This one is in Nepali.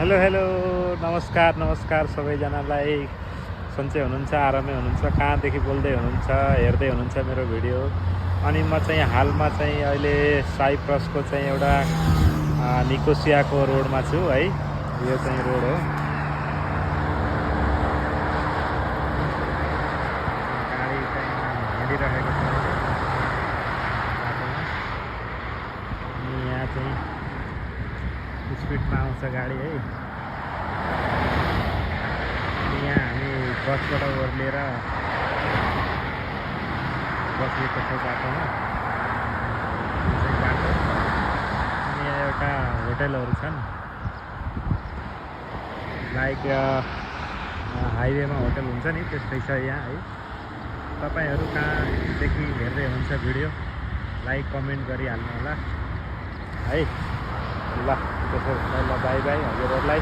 हेलो हेलो नमस्कार नमस्कार सबैजनालाई। सन्चै हुनुहुन्छ, आरामै हुनुहुन्छ, कहाँदेखि बोल्दै हुनुहुन्छ, हेर्दै हुनुहुन्छ मेरो भिडियो। अनि म चाहिँ हालमा चाहिँ अहिले साइप्रसको चाहिँ एउटा निकोसियाको रोडमा छु है। यो चाहिँ रोड हो। गाडी चाहिँ हिँडिरहेको छ बाटोमा। अनि यहाँ चाहिँ स्पिडमा आउँछ गाडी है। यहाँ हामी बसबाट ओर्लिएर बसेको छ बाटोमा। यो चाहिँ बाटो। अनि यहाँ एउटा होटलहरू छन्, लाइक हाइवेमा होटल हुन्छ नि त्यस्तै छ यहाँ है। तपाईँहरू कहाँदेखि हेर्दै हुनुहुन्छ भिडियो लाइक कमेन्ट गरिहाल्नु होला है। ल त्यसो ल बाई बाई हजुरहरूलाई।